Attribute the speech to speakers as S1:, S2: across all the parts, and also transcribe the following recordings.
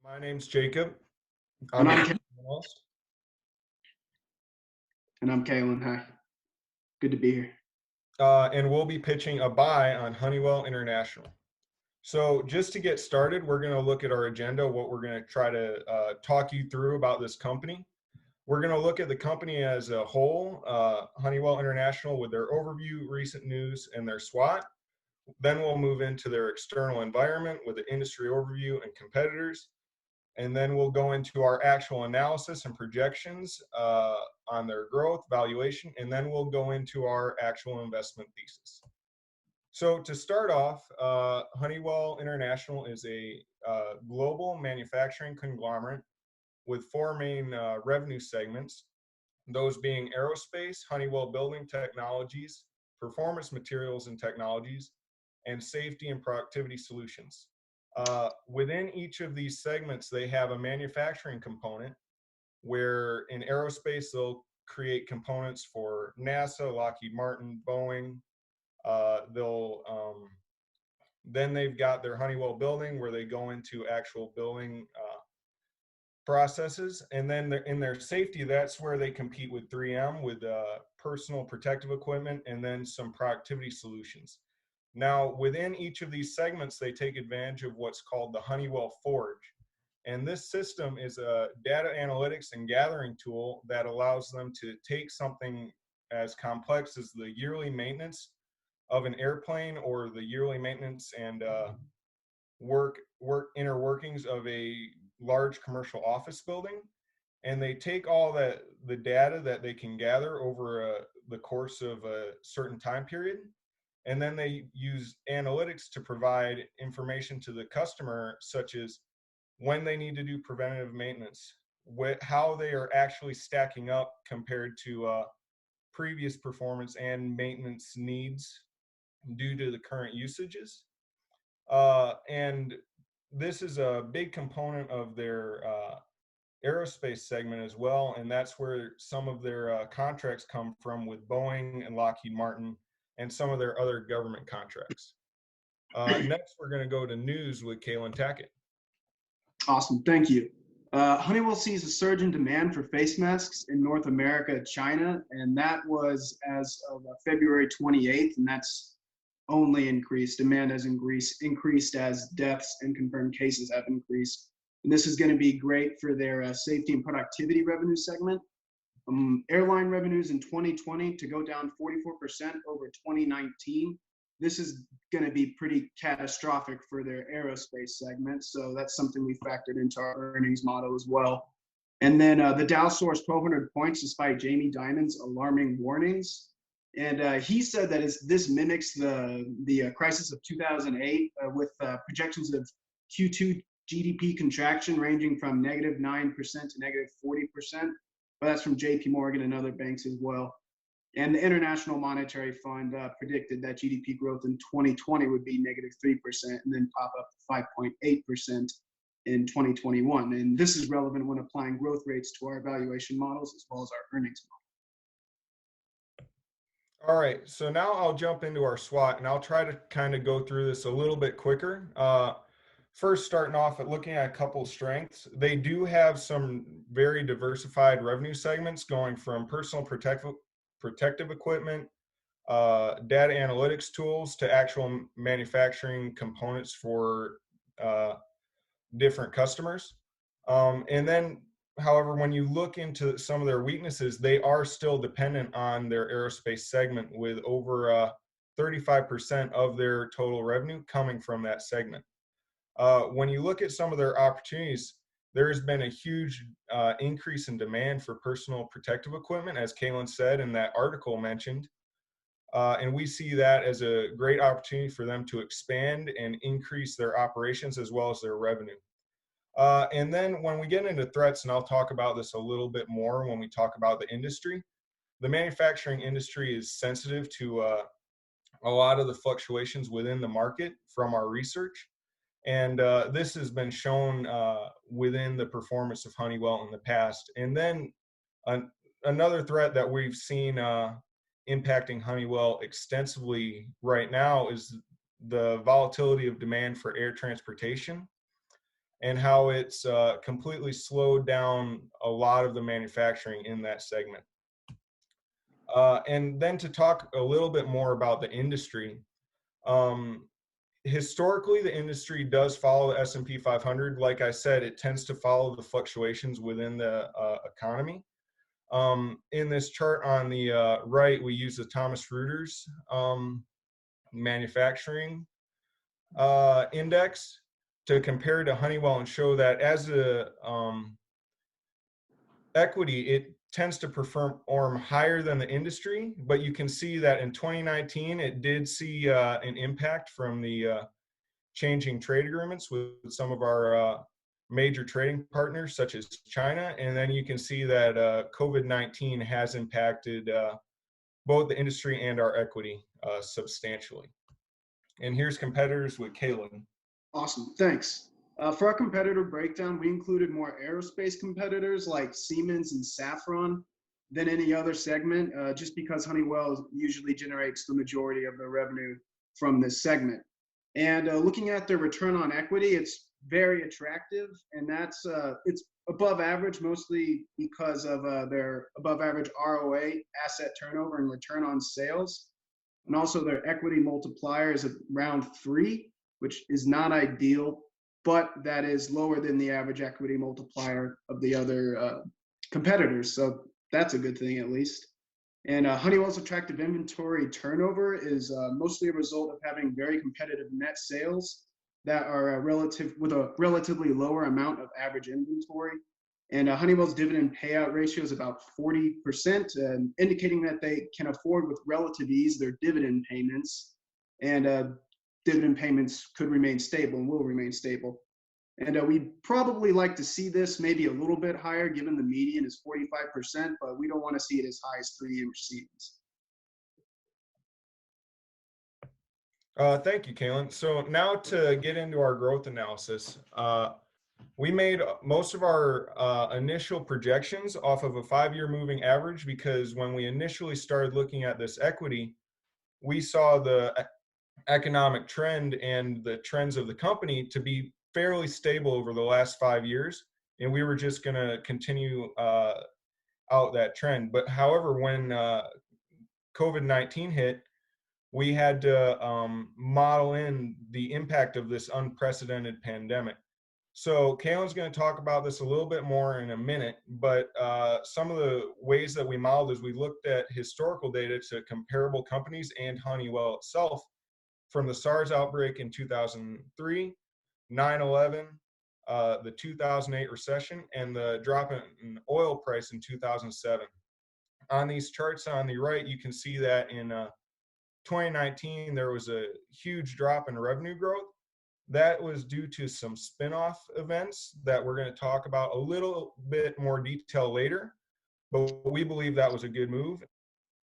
S1: My name's Jacob.
S2: And
S1: I'm
S2: I'm
S1: an
S2: Ca-
S1: analyst.
S2: and I'm Caelan. Hi, good to be here.
S1: And we'll be pitching a buy on Honeywell International. So just to get started, we're going to look at our agenda, what we're going to try to talk you through about this company. We're going to look at the company as a whole, Honeywell International, with their overview, recent news, and their SWOT. Then we'll move into their external environment with the industry overview and competitors. And then we'll go into our actual analysis and projections on their growth, valuation, and then we'll go into our actual investment thesis. So to start off, Honeywell International is a global manufacturing conglomerate with four main revenue segments, those being aerospace, Honeywell Building Technologies, performance materials and technologies, and safety and productivity solutions. Within each of these segments, they have a manufacturing component where in aerospace, they'll create components for NASA, Lockheed Martin, Boeing. Then they've got their Honeywell building where they go into actual building processes. And then in their safety, that's where they compete with 3M with personal protective equipment and then some productivity solutions. Now, within each of these segments, they take advantage of what's called the Honeywell Forge. And this system is a data analytics and gathering tool that allows them to take something as complex as the yearly maintenance of an airplane or the yearly maintenance and inner workings of a large commercial office building. And they take all the data that they can gather over the course of a certain time period, and then they use analytics to provide information to the customer, such as when they need to do preventative maintenance, how they are actually stacking up compared to previous performance and maintenance needs due to the current usages. And this is a big component of their aerospace segment as well, and that's where some of their contracts come from with Boeing and Lockheed Martin and some of their other government contracts. Next, we're going to go to news with Caelan Tackitt.
S2: Awesome, thank you. Honeywell sees a surge in demand for face masks in North America, China, and that was as of February 28th, and that's only increased. Demand has increased as deaths and confirmed cases have increased. And this is going to be great for their safety and productivity revenue segment. Airline revenues in 2020 to go down 44% over 2019. This is going to be pretty catastrophic for their aerospace segment. So that's something we factored into our earnings model as well. And then the Dow soared 1,200 points despite Jamie Dimon's alarming warnings. And he said that this mimics the crisis of 2008 with projections of Q2 GDP contraction ranging from -9% to -40%. But that's from JP Morgan and other banks as well. And the International Monetary Fund predicted that GDP growth in 2020 would be -3% and then pop up to 5.8% in 2021. And this is relevant when applying growth rates to our valuation models as well as our earnings model.
S1: All right, so now I'll jump into our SWOT and I'll try to kind of go through this a little bit quicker. First, starting off at looking at a couple of strengths. They do have some very diversified revenue segments going from personal protective equipment, data analytics tools to actual manufacturing components for different customers. And then, however, when you look into some of their weaknesses, they are still dependent on their aerospace segment with over 35% of their total revenue coming from that segment. When you look at some of their opportunities, there has been a huge increase in demand for personal protective equipment, as Caelan said, and that article mentioned. And we see that as a great opportunity for them to expand and increase their operations as well as their revenue. And then when we get into threats, and I'll talk about this a little bit more when we talk about the industry, the manufacturing industry is sensitive to a lot of the fluctuations within the market from our research. And this has been shown within the performance of Honeywell in the past. And then another threat that we've seen impacting Honeywell extensively right now is the volatility of demand for air transportation. and how it's completely slowed down a lot of the manufacturing in that segment. And then to talk a little bit more about the industry, um, historically, the industry does follow the S&P 500. Like I said, it tends to follow the fluctuations within the economy. In this chart on the right, we use the Thomas Reuters manufacturing index to compare to Honeywell and show that as a equity, it tends to perform higher than the industry. But you can see that in 2019, it did see an impact from the changing trade agreements with some of our major trading partners, such as China. And then you can see that COVID-19 has impacted both the industry and our equity substantially. And here's competitors with Caelan.
S2: Awesome, thanks. For our competitor breakdown, we included more aerospace competitors like Siemens and Safran than any other segment, just because Honeywell usually generates the majority of their revenue from this segment. And looking at their return on equity, it's very attractive, and that's it's above average, mostly because of their above average ROA, asset turnover, and return on sales. And also their equity multiplier is around 3, which is not ideal, but that is lower than the average equity multiplier of the other competitors. So that's a good thing, at least. And Honeywell's attractive inventory turnover is mostly a result of having very competitive net sales that are with a relatively lower amount of average inventory. And Honeywell's dividend payout ratio is about 40%, indicating that they can afford with relative ease their dividend payments. And dividend payments could remain stable and will remain stable. And we'd probably like to see this maybe a little bit higher, given the median is 45%, but we don't want to see it as high as 3 in receipts.
S1: Thank you, Caelan. So now to get into our growth analysis, we made most of our initial projections off of a 5-year moving average, because when we initially started looking at this equity, we saw the economic trend and the trends of the company to be fairly stable over the last 5 years, and we were just going to continue out that trend. But however, when COVID-19 hit, we had to model in the impact of this unprecedented pandemic. So Caelan's going to talk about this a little bit more in a minute, but some of the ways that we modeled is we looked at historical data to comparable companies and Honeywell itself from the SARS outbreak in 2003, 9/11, the 2008 recession, and the drop in oil price in 2007. On these charts on the right, you can see that in 2019, there was a huge drop in revenue growth. That was due to some spin-off events that we're going to talk about a little bit more detail later, but we believe that was a good move.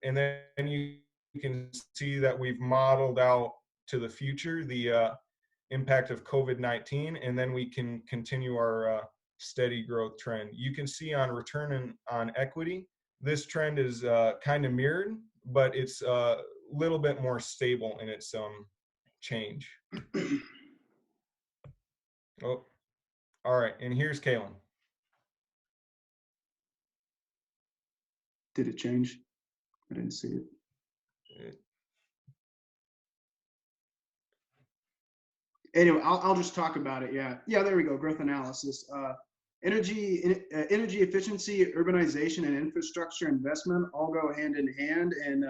S1: And then you can see that we've modeled out to the future the impact of COVID-19, and then we can continue our steady growth trend. You can see on return on equity, this trend is kind of mirrored, but it's a little bit more stable in its change. Oh, all right, and here's Caelan.
S2: Did it change? I didn't see it. Anyway, I'll just talk about it. Yeah, there we go. Growth analysis. Energy efficiency, urbanization, and infrastructure investment all go hand in hand, and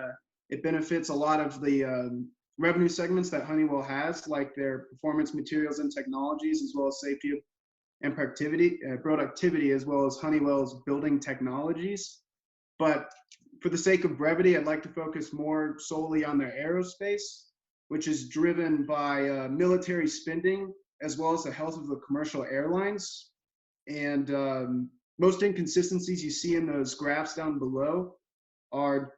S2: it benefits a lot of the revenue segments that Honeywell has, like their performance materials and technologies, as well as safety and productivity, as well as Honeywell's building technologies. But for the sake of brevity, I'd like to focus more solely on their aerospace, which is driven by military spending, as well as the health of the commercial airlines. And most inconsistencies you see in those graphs down below are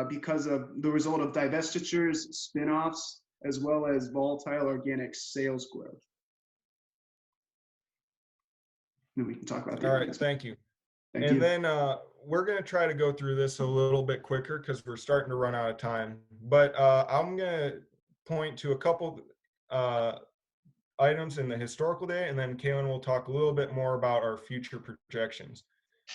S2: because of the result of divestitures, spin-offs, as well as volatile organic sales growth. And we can talk about that.
S1: All right, thank you. Thank you. Then we're going to try to go through this a little bit quicker because we're starting to run out of time. But I'm going to point to a couple items in the historical data, and then Caelan will talk a little bit more about our future projections.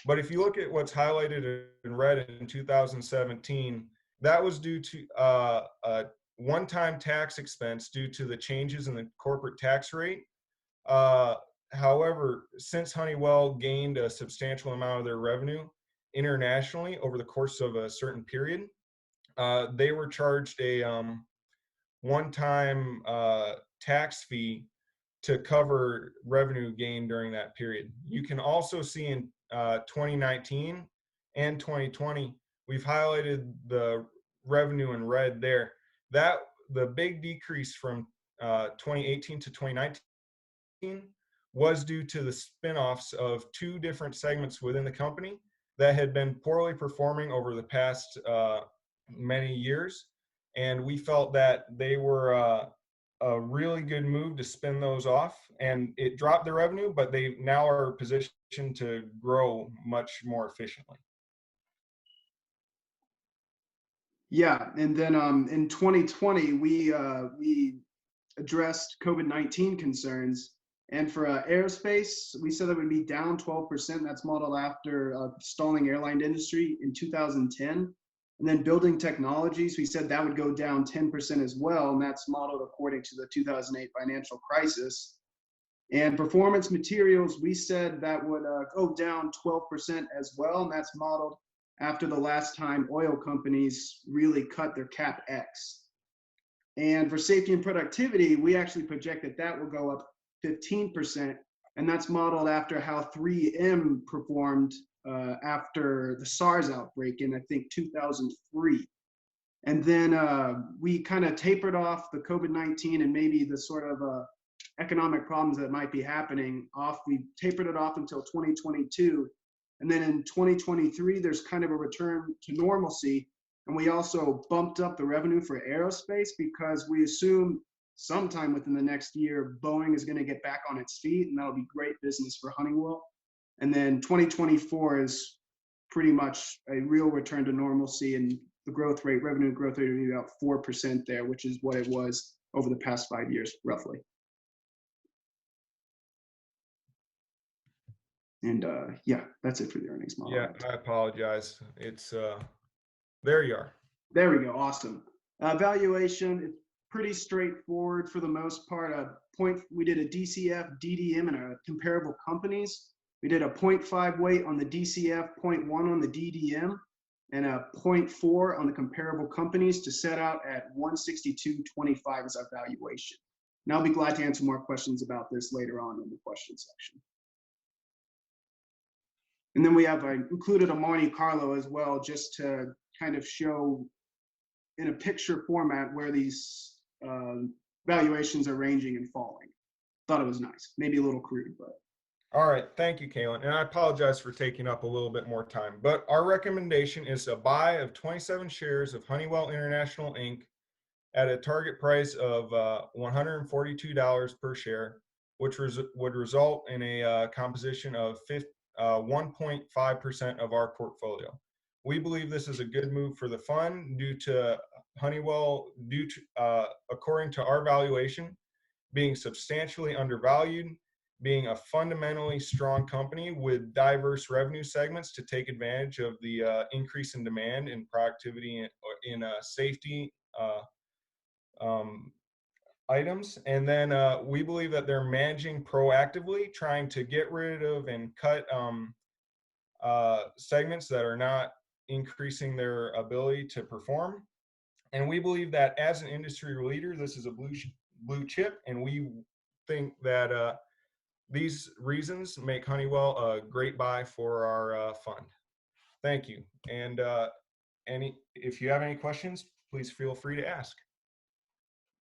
S1: But if you look at what's highlighted in red in 2017, that was due to a one-time tax expense due to the changes in the corporate tax rate. However, since Honeywell gained a substantial amount of their revenue internationally over the course of a certain period, they were charged a one-time tax fee to cover revenue gain during that period. You can also see in 2019 and 2020, we've highlighted the revenue in red there. That the big decrease from 2018 to 2019 was due to the spin-offs of two different segments within the company that had been poorly performing over the past many years. And we felt that they were a really good move to spin those off, and it dropped their revenue, but they now are positioned to grow much more efficiently.
S2: Yeah, and then in 2020 we addressed COVID-19 concerns, and for aerospace we said that would be down 12%. That's modeled after stalling airline industry in 2010. And then building technologies, we said that would go down 10% as well, and that's modeled according to the 2008 financial crisis. And performance materials, we said that would go down 12% as well, and that's modeled after the last time oil companies really cut their CapEx. And for safety and productivity, we actually project that that will go up 15%, and that's modeled after how 3M performed after the SARS outbreak in, I think, 2003. And then we kind of tapered off the COVID-19 and maybe the sort of economic problems that might be happening off. We tapered it off until 2022. And then in 2023, there's kind of a return to normalcy. And we also bumped up the revenue for aerospace because we assume sometime within the next year, Boeing is going to get back on its feet, and that'll be great business for Honeywell. And then 2024 is pretty much a real return to normalcy, and the growth rate, revenue growth rate, will be about 4% there, which is what it was over the past 5 years, roughly. And yeah, that's it for the earnings model.
S1: Yeah, I apologize. It's there you are.
S2: There we go. Awesome. Valuation, it's pretty straightforward for the most part. We did a DCF, DDM, and a comparable companies. We did a 0.5 weight on the DCF, 0.1 on the DDM, and a 0.4 on the comparable companies to set out at 162.25 as our valuation. And I'll be glad to answer more questions about this later on in the question section. And then we have included a Monte Carlo as well, just to kind of show in a picture format where these valuations are ranging and falling. Thought it was nice, maybe a little crude, but.
S1: All right, thank you, Caelan. And I apologize for taking up a little bit more time, but our recommendation is a buy of 27 shares of Honeywell International, Inc. at a target price of $142 per share, which would result in a composition of 1.5% of our portfolio. We believe this is a good move for the fund due to Honeywell, according to our valuation, being substantially undervalued, being a fundamentally strong company with diverse revenue segments to take advantage of the increase in demand and productivity in safety items. And then we believe that they're managing proactively, trying to get rid of and cut segments that are not increasing their ability to perform. And we believe that as an industry leader, this is a blue chip, and we think that these reasons make Honeywell a great buy for our fund. Thank you. And if you have any questions, please feel free to ask.